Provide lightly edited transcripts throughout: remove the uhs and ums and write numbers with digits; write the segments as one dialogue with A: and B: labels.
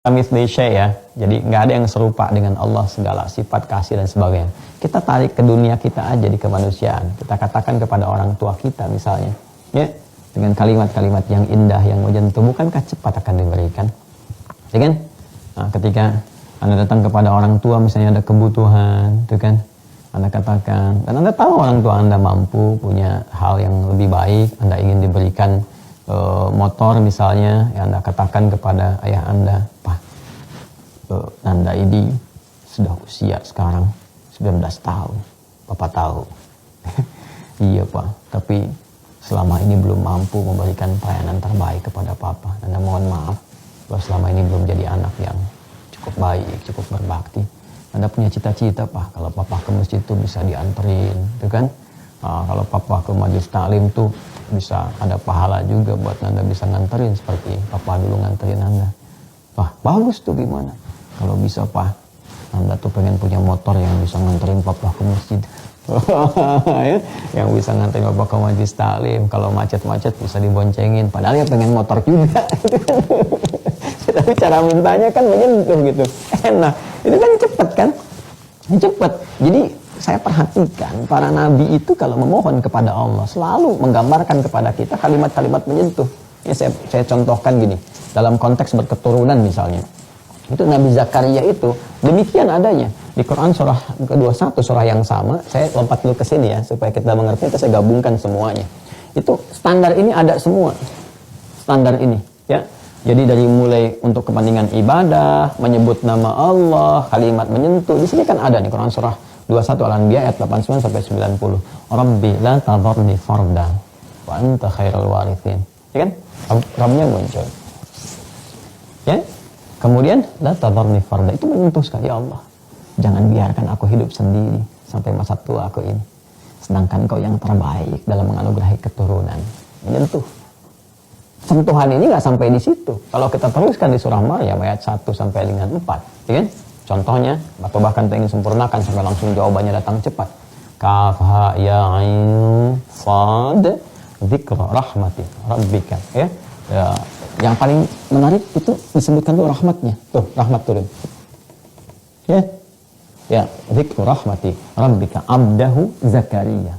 A: Kamitslihi syai' ya. Jadi nggak ada yang serupa dengan Allah, segala sifat kasih dan sebagainya. Kita tarik ke dunia kita aja di kemanusiaan. Kita katakan kepada orang tua kita misalnya, ya, dengan kalimat-kalimat yang indah yang menyentuh, bukankah cepat akan diberikan? Ya kan? Nah, ketika Anda datang kepada orang tua misalnya ada kebutuhan, itu kan? Anda katakan, dan Anda tahu orang tua Anda mampu, punya hal yang lebih baik, Anda ingin diberikan motor misalnya, yang Anda katakan kepada ayah Anda, Pak, Anda ini sudah usia sekarang 19 tahun, Papa tahu. Iya Pak, tapi selama ini belum mampu memberikan pelayanan terbaik kepada Papa. Anda mohon maaf, bahwa selama ini belum jadi anak yang cukup baik, cukup berbakti. Anda punya cita-cita Pak, kalau Papa ke masjid itu bisa dianterin, itu kan? Kalau Papa ke majelis taklim tuh bisa ada pahala juga buat Anda bisa nganterin seperti Papa dulu nganterin Anda. Wah, bagus tuh gimana? Kalau bisa Pak, Anda tuh pengen punya motor yang bisa nganterin Papa ke masjid. Ya, yang bisa nganterin Papa ke majelis taklim. Kalau macet-macet bisa diboncengin. Padahal ya pengen motor juga. Tapi cara mintanya kan menyentuh gitu. Enak. Itu kan cepet kan? Cepet. Jadi saya perhatikan para nabi itu kalau memohon kepada Allah selalu menggambarkan kepada kita kalimat-kalimat menyentuh. Ya, saya contohkan gini, dalam konteks berketurunan misalnya, itu Nabi Zakaria itu demikian adanya di Quran surah ke-21, surah yang sama. Saya lompat dulu ke sini ya supaya kita mengerti, kita saya gabungkan semuanya. Itu standar ini ada semua, standar ini ya. Jadi dari mulai untuk kepentingan ibadah, menyebut nama Allah, kalimat menyentuh, di sini kan ada nih Quran surah 21 Al-Anbiya ayat 89 sampai 90. Rabbi la tadharni farda wa anta khairul warithin. Ya kan? Rabbnya muncul. Ya? Kemudian la tadharni farda itu menyentuh sekali, ya Allah. Jangan biarkan aku hidup sendiri sampai masa tua aku ini. Sedangkan Kau yang terbaik dalam menganugerahi keturunan. Menyentuh. Sentuhan ini nggak sampai di situ. Kalau kita teruskan di surah Maryam ayat 1 sampai dengan 4, ya kan? Contohnya, atau bahkan kita ingin sempurnakan sampai langsung jawabannya datang cepat. Kaf ha ya ain sad dzikra rahmati rabbika. Ya. Yang paling menarik itu disebutkan tuh rahmatnya. Tuh, rahmat turun. Ya. Ya, dzikra rahmati rabbika abdahu Zakaria.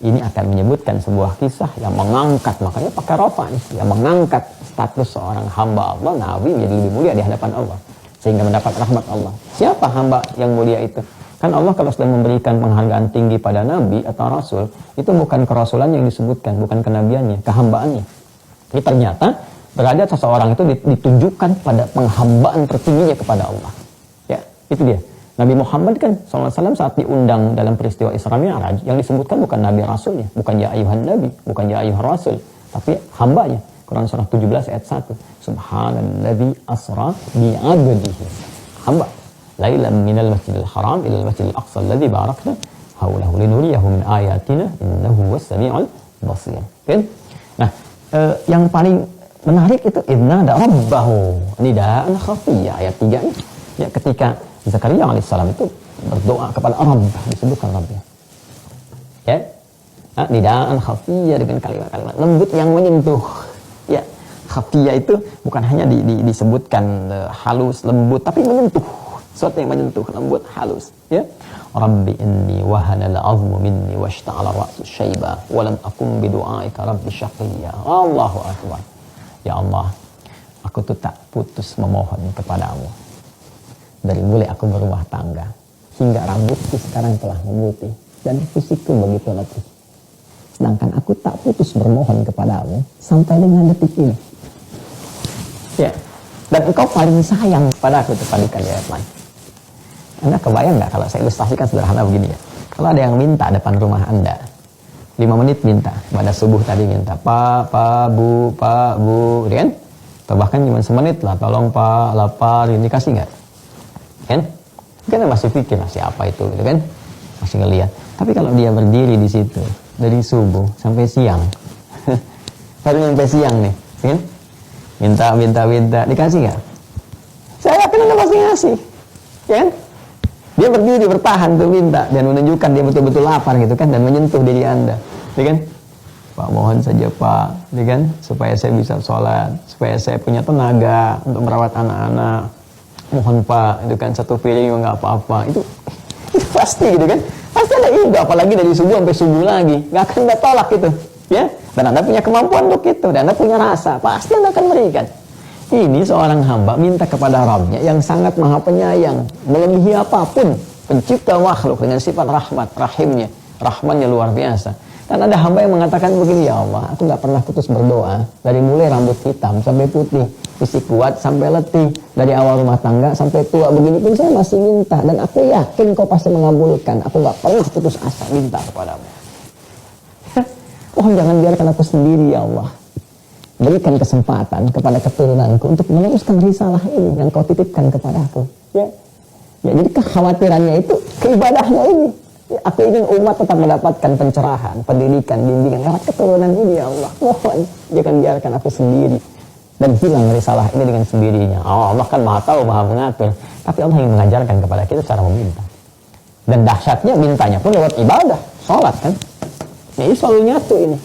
A: Ini akan menyebutkan sebuah kisah yang mengangkat, makanya pakai rafa nih, yang mengangkat status seorang hamba Allah, nabi, menjadi lebih mulia di hadapan Allah, sehingga mendapat rahmat Allah. Siapa hamba yang mulia itu? Kan Allah kalau sudah memberikan penghargaan tinggi pada nabi atau rasul, itu bukan kerasulan yang disebutkan, bukan kenabiannya, kehambaannya. Jadi ternyata berada seseorang itu ditunjukkan pada penghambaan tertingginya kepada Allah. Ya, itu dia. Nabi Muhammad kan SAW saat diundang dalam peristiwa Isra Mi'raj, yang disebutkan bukan Nabi Rasulnya, bukan ya ayuhan Nabi, bukan ya ayuhan Rasul, tapi hambanya. Quran surah 17 ayat 1. Subhanalladzi asra bi'abdihi. Hamba. Lailan minal masjidil haram ilal masjidil aqsa alladzi barakna haulahu linuriyahu min ayatina innahu was-sami'ul basir. Kan? Nah, yang paling menarik itu inna da rabbahu nidaan khafiyya ayat 3 nih. Ya, ketika Zakaria alaihissalam itu berdoa kepada Rabb, disebutkan Rabbnya. Ya, nidaan khafiyah dengan kalimat-kalimat lembut yang menyentuh. Ya, khafiyah itu bukan hanya disebutkan halus, lembut, tapi menyentuh. Sesuatu yang menyentuh, lembut, halus. Ya, Rabbi inni wahana al-'azmu minni washta'ala ra'su syaiba wa lam akum bidu'aika rabbi syaqiyya. Allahu akbar. Ya Allah, aku tuh tak putus memohon kepadamu. Dari mulai aku berumah tangga hingga rambutku sekarang telah memutih dan fisikku begitu letih. Sedangkan aku tak putus bermohon kepadamu sampai dengan detik ini. Ya, dan engkau paling sayang pada aku, terpadikan di ayat lain. Anda kebayang nggak kalau saya ilustrasikan sederhana begini ya? Kalau ada yang minta depan rumah Anda, 5 menit minta, pada subuh tadi minta, Pak, Bu, kan? Atau bahkan cuma semenit lah, tolong Pak, lapar, ini kasih nggak? Kan masih pikir siapa itu gitu kan, masih ngelihat. Tapi kalau dia berdiri di situ dari subuh sampai siang baru sampai siang nih kan, minta dikasih nggak? Saya yakin Anda pasti ngasih kan. Dia berdiri bertahan tuh minta dan menunjukkan dia betul-betul lapar gitu kan, dan menyentuh diri Anda ya kan. Pak mohon saja Pak, ya kan, supaya saya bisa sholat, supaya saya punya tenaga untuk merawat anak-anak. Mohon Pak, itu kan satu piring juga nggak apa-apa. Itu pasti gitu kan, pasti ada ide, apalagi dari subuh sampai subuh lagi, nggak akan Anda tolak itu, ya. Dan Anda punya kemampuan untuk itu, dan Anda punya rasa, pasti Anda akan berikan. Ini seorang hamba minta kepada Rabbnya yang sangat maha penyayang, melebihi apapun, pencipta makhluk dengan sifat rahmat, rahimnya, rahmannya luar biasa. Dan ada hamba yang mengatakan begini, ya Allah, aku nggak pernah putus berdoa, dari mulai rambut hitam sampai putih, fisik kuat sampai letih, dari awal rumah tangga sampai tua, begini pun saya masih minta, dan aku yakin kau pasti mengabulkan. Aku nggak pernah putus asa minta kepadamu. Mohon jangan biarkan aku sendiri, ya Allah. Berikan kesempatan kepada keturunanku untuk meneruskan risalah ini yang kau titipkan kepadaku. Ya, jadi kekhawatirannya itu keibadahnya ini. Ya, aku ingin umat tetap mendapatkan pencerahan, pendidikan, bimbingan lewat keturunan ini, ya Allah. Mohon jangan biarkan aku sendiri dan hilang risalah ini dengan sendirinya. Allah kan maha tahu, maha mengatur. Tapi Allah ingin mengajarkan kepada kita cara meminta. Dan dahsyatnya mintanya pun lewat ibadah, sholat kan. Ini selalu nyatu ini.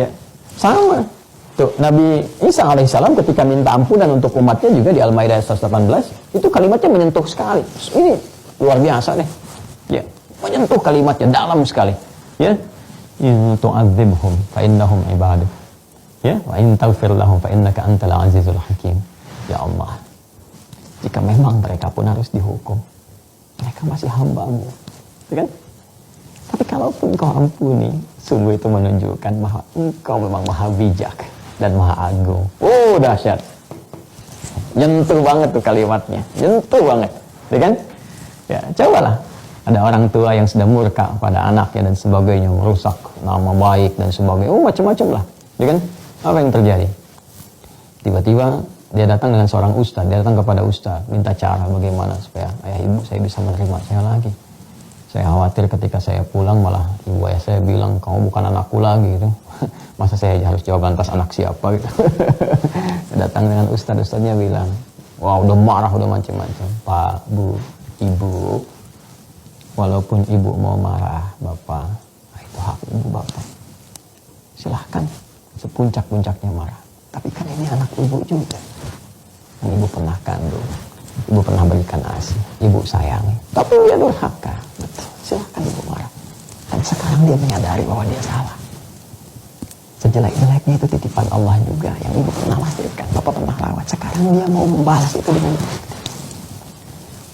A: Ya, sama. Tuh, Nabi Isa alaihissalam ketika minta ampunan untuk umatnya juga di Al-Maidah 118, itu kalimatnya menyentuh sekali. Ini luar biasa deh. Ya, menyentuh kalimatnya dalam sekali. Ya, in tu'adzibhum fa innahum ibaduk. Ya, wa in taghfir lahum fa innaka antal azizul hakim. Ya Allah, jika memang mereka pun harus dihukum, mereka masih hamba-Mu. Ya kan? Tapi kalaupun kau ampuni, sungguh itu menunjukkan bahwa engkau memang maha bijak dan maha agung. Oh, dahsyat. Nyentuh banget tuh kalimatnya. Nyentuh banget. Ya kan? Ya, cobalah. Ada orang tua yang sedang murka pada anaknya dan sebagainya, merusak nama baik dan sebagainya. Oh, macam-macam lah. Ya kan? Apa yang terjadi? Tiba-tiba dia datang dengan seorang ustaz. Dia datang kepada ustaz, minta cara bagaimana supaya ayah ibu saya bisa menerima saya lagi. Saya khawatir ketika saya pulang malah ibu ayah saya bilang, kamu bukan anakku lagi gitu. Masa saya harus jawab lantas anak siapa gitu. Datang dengan ustaznya bilang, wah udah marah, udah macam-macam. Pak, Bu, Ibu, walaupun ibu mau marah, Bapak, itu hak ibu Bapak. Silahkan sepuncak-puncaknya marah. Tapi kan ini anak ibu juga. Dan ibu pernah kandung. Ibu pernah berikan ASI, ibu sayangi. Tapi dia durhaka. Betul, silahkan ibu marah. Dan sekarang dia menyadari bahwa dia salah. Sejelek-jeleknya itu titipan Allah juga yang ibu pernah lahirkan, bapak pernah rawat. Sekarang dia mau membalas itu dengan baik.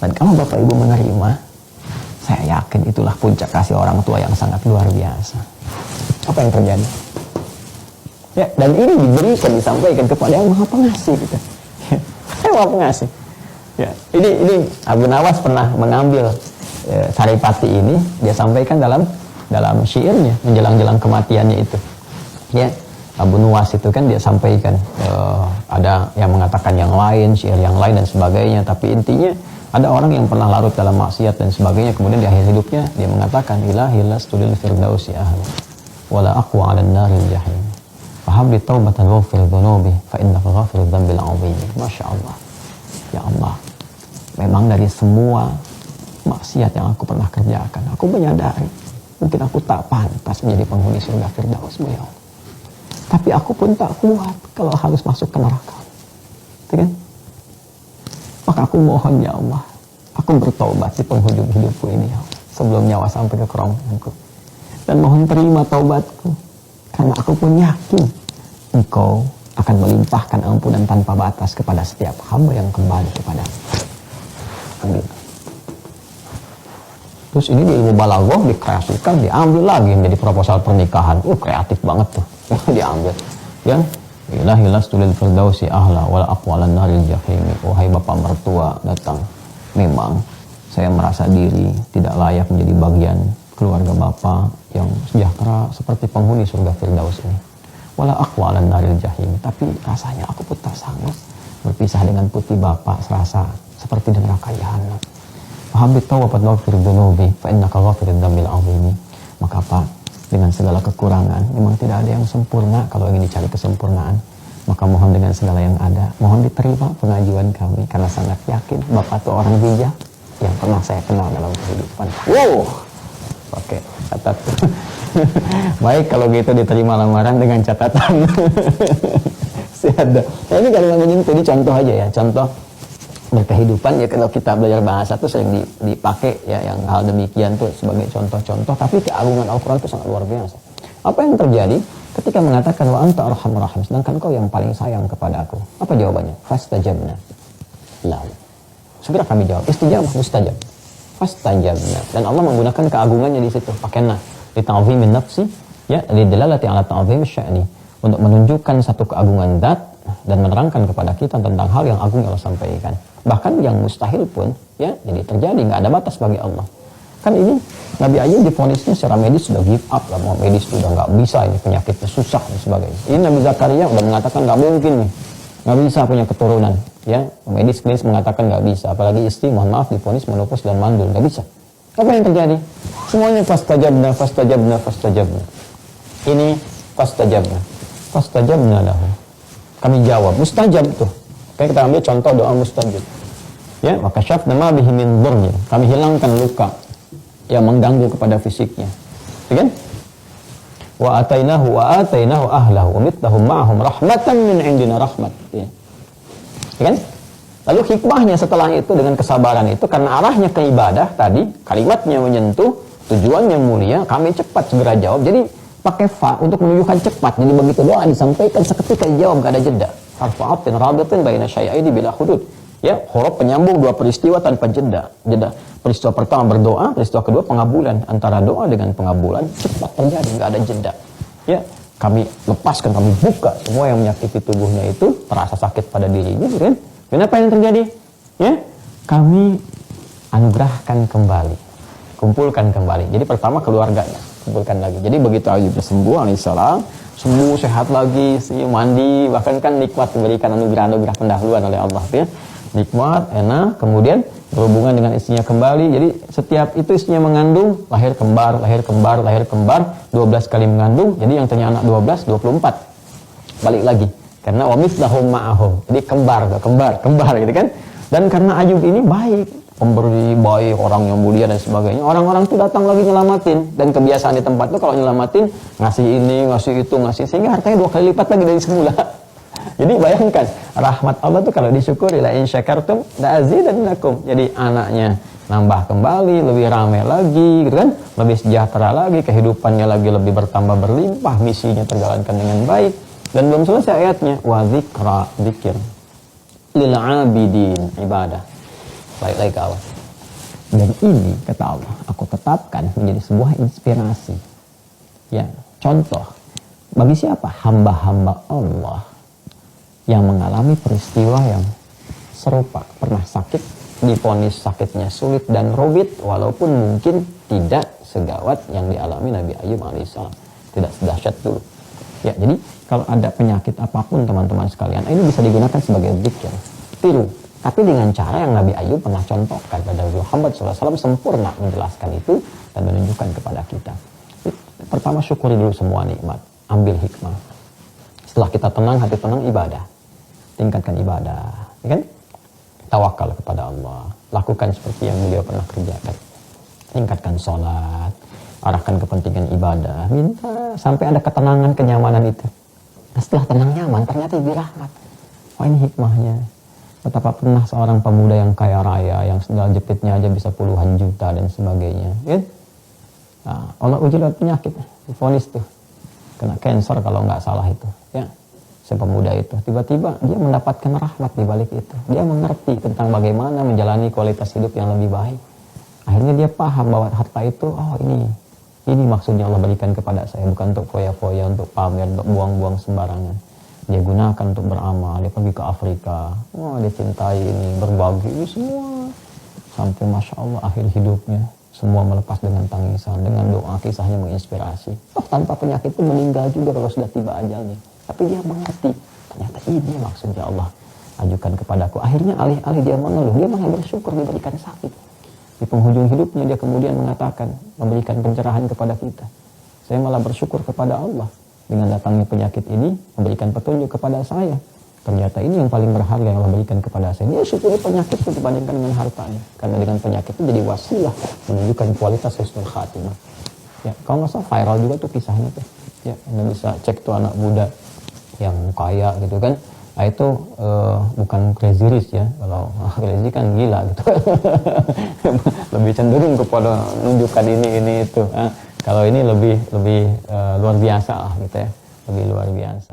A: Dan kalau bapak ibu menerima, saya yakin itulah puncak kasih orang tua yang sangat luar biasa. Apa yang terjadi? Ya, dan ini diberikan, disampaikan kepada yang maha pengasih gitu. Yang maha pengasih. Ya, ini Abu Nawas pernah mengambil Saripati ini, dia sampaikan dalam syairnya menjelang-jelang kematiannya itu. Ya, Abu Nuwas itu kan dia sampaikan ada yang mengatakan yang lain, syair yang lain dan sebagainya, tapi intinya ada orang yang pernah larut dalam maksiat dan sebagainya, kemudian di akhir hidupnya dia mengatakan ilahi lastulil firdausi ahli wala aqwa 'alan naril jahim fahabli taubatan waghfir dhunubi fa innaka ghafirudz dzambil 'azim. Masyaallah. Ya Allah, memang dari semua maksiat yang aku pernah kerjakan, aku menyadari mungkin aku tak pantas menjadi penghuni surga Firdaus, ya Allah. Tapi aku pun tak kuat kalau harus masuk ke neraka. Kan? Maka aku mohon, ya Allah, aku bertobat di penghujung hidupku ini, ya Allah, sebelum nyawa sampai ke kerongkonganku. Dan mohon terima taubatku, karena aku pun yakin Engkau akan melimpahkan ampunan tanpa batas kepada setiap hamba yang kembali kepada. Amin. Terus ini di ilmu balaghah dikreasikan, diambil lagi menjadi proposal pernikahan. Kreatif banget tuh. Diambil. Ya, ilahi lastulil firdausi ahla wal aqwalan naril jahim. Wahai bapak mertua datang, memang saya merasa diri tidak layak menjadi bagian keluarga bapak yang sejahtera seperti penghuni surga Firdaus ini. Wala aqwalan naril jahim. Tapi rasanya aku pun tak sanggup berpisah dengan putih bapak serasa seperti di neraka jahanam. Fahabit tawbat waghfir dzunubi fa innaka ghafirudz dzambil 'azim. Maka Pak, dengan segala kekurangan, memang tidak ada yang sempurna kalau ingin dicari kesempurnaan. Maka mohon dengan segala yang ada, mohon diterima pengajuan kami karena sangat yakin Bapak itu orang bijak yang pernah saya kenal dalam kehidupan. Wow, Pakai catat. Baik kalau gitu diterima lamaran dengan catatan. Ada. Nah, ini kalau menyentuh, ini contoh aja ya, contoh berkehidupan ya. Kalau kita belajar bahasa tuh sering dipakai ya yang hal demikian tuh sebagai contoh-contoh, tapi keagungan Al-Quran itu sangat luar biasa. Apa yang terjadi ketika mengatakan wa anta arhamur rahim, sedangkan kau yang paling sayang kepada aku? Apa jawabannya? Fastajabna lahu. Segera kami jawab, istijabah mustajab. Fastajabna. Dan Allah menggunakan keagungannya di situ, pakai na li ta'zimin nafsi ya, li dalalati ala ta'zim sya'ni, untuk menunjukkan satu keagungan zat dan menerangkan kepada kita tentang hal yang agung yang Allah sampaikan. Bahkan yang mustahil pun ya jadi terjadi, nggak ada batas bagi Allah. Kan ini Nabi Ayub divonisnya secara medis sudah give up lah, mau medis sudah nggak bisa, ini penyakitnya susah dan sebagainya. Ini Nabi Zakaria udah mengatakan nggak mungkin nih, nggak bisa punya keturunan ya, medis klinis mengatakan nggak bisa, apalagi istri mohon maaf divonis menopause dan mandul, nggak bisa. Apa yang terjadi? Semuanya fastajabna, fastajabna, fastajabna. Ini fastajabna lahu. Kami jawab, mustajab tuh. Kayak kita ambil contoh doa mustajab. Ya, maka syafna ma bihi min dhurrin. Kami hilangkan luka yang mengganggu kepada fisiknya. Ya kan? Wa atainahu ahlahu wa mitahum ma'ahum rahmatan min indina rahmat. Ya. Ya kan? Lalu hikmahnya setelah itu dengan kesabaran itu, karena arahnya ke ibadah tadi, kalimatnya menyentuh, tujuannya mulia, kami cepat segera jawab. Jadi pakai fa untuk menunjukkan cepat. Jadi begitu doa disampaikan seketika dijawab, gak ada jeda. Harfa'atin rabatin baina syai'aini bila hudud. Ya, huruf penyambung dua peristiwa tanpa jeda. Peristiwa pertama berdoa, peristiwa kedua pengabulan. Antara doa dengan pengabulan cepat terjadi, gak ada jeda. Ya, kami lepaskan, kami buka semua yang menyakiti tubuhnya itu, terasa sakit pada dirinya, kan? Kenapa yang terjadi? Ya, kami anugerahkan kembali, kumpulkan kembali. Jadi pertama keluarganya, kumpulkan lagi. Jadi begitu Ayub sembuh alaihissalam, sembuh sehat lagi, mandi, bahkan kan nikmat diberikan anugerah-anugerah pendahuluan oleh Allah ya. Nikmat, enak, kemudian berhubungan dengan istrinya kembali. Jadi setiap itu istrinya mengandung, lahir kembar, 12 kali mengandung. Jadi yang ternyata anak 12, 24. Balik lagi. Karena wa mithlahum ma'ahum. Jadi kembar gitu kan. Dan karena Ayub ini baik, pemberi baik, orang yang mulia dan sebagainya, orang-orang tuh datang lagi nyelamatin. Dan kebiasaan di tempat tuh kalau nyelamatin, ngasih ini, ngasih itu, sehingga hartanya 2 kali lipat lagi dari semula. Jadi bayangkan, rahmat Allah tuh kalau disyukuri, la in syakartum la azidannakum. Jadi anaknya nambah kembali, lebih ramai lagi gitu kan, lebih sejahtera lagi, kehidupannya lagi lebih bertambah berlimpah, misinya terjalankan dengan baik. Dan belum selesai ayatnya, wa dzikra, dzikir lil abidin, ibadah. Baik lagi ke Allah. Dan ini kata Allah, aku tetapkan menjadi sebuah inspirasi. Ya, contoh bagi siapa? Hamba-hamba Allah yang mengalami peristiwa yang serupa, pernah sakit, divonis sakitnya sulit dan rumit, walaupun mungkin tidak segawat yang dialami Nabi Ayub alaihissalam, tidak sedahsyat dulu. Ya, jadi kalau ada penyakit apapun teman-teman sekalian, ini bisa digunakan sebagai dzikir, tiru, tapi dengan cara yang Nabi Ayub pernah contohkan pada Muhammad SAW, sempurna menjelaskan itu dan menunjukkan kepada kita. Pertama, syukuri dulu semua nikmat, ambil hikmah. Setelah kita tenang, hati tenang, ibadah. Tingkatkan ibadah, ya kan? Tawakal kepada Allah, lakukan seperti yang beliau pernah kerjakan. Tingkatkan sholat, arahkan kepentingan ibadah, minta sampai ada ketenangan, kenyamanan itu. Nah, setelah tenang nyaman, ternyata ibu rahmat. Wah, ini hikmahnya. Betapa pernah seorang pemuda yang kaya raya, yang sendal jepitnya aja bisa puluhan juta dan sebagainya, kan? Nah, Allah uji lewat penyakit, divonis tuh kena cancer kalau nggak salah itu, ya. Si pemuda itu tiba-tiba dia mendapatkan rahmat di balik itu. Dia mengerti tentang bagaimana menjalani kualitas hidup yang lebih baik. Akhirnya dia paham bahwa harta itu, oh ini maksudnya Allah berikan kepada saya, bukan untuk foya-foya, untuk pamer, untuk buang-buang sembarangan. Dia gunakan untuk beramal. Dia pergi ke Afrika, dia cintai ini, berbagi ini semua, sampai masya Allah akhir hidupnya semua melepas dengan tangisan, dengan doa, kisahnya menginspirasi. Tanpa penyakit itu meninggal juga kalau sudah tiba ajalnya. Tapi dia mengerti, ternyata ini maksudnya Allah ajukan kepadaku. Akhirnya alih-alih dia mengeluh, dia malah bersyukur diberikan sakit. Di penghujung hidupnya dia kemudian mengatakan, memberikan pencerahan kepada kita. Saya malah bersyukur kepada Allah dengan datangnya penyakit ini, memberikan petunjuk kepada saya. ternyata ini yang paling berharga yang Allah berikan kepada saya. Dia syukuri penyakit itu dibandingkan dengan hartanya, karena dengan penyakit itu jadi wasilah menunjukkan kualitas husnul khatimah. Ya, kalau nggak salah viral juga tuh kisahnya tuh. Ya, Anda bisa cek tuh anak muda yang kaya gitu kan. Nah, itu bukan crazy rich ya. Kalau crazy kan gila gitu. Lebih cenderung kepada menunjukkan ini itu. Kalau ini lebih luar biasa lah gitu ya. Lebih luar biasa.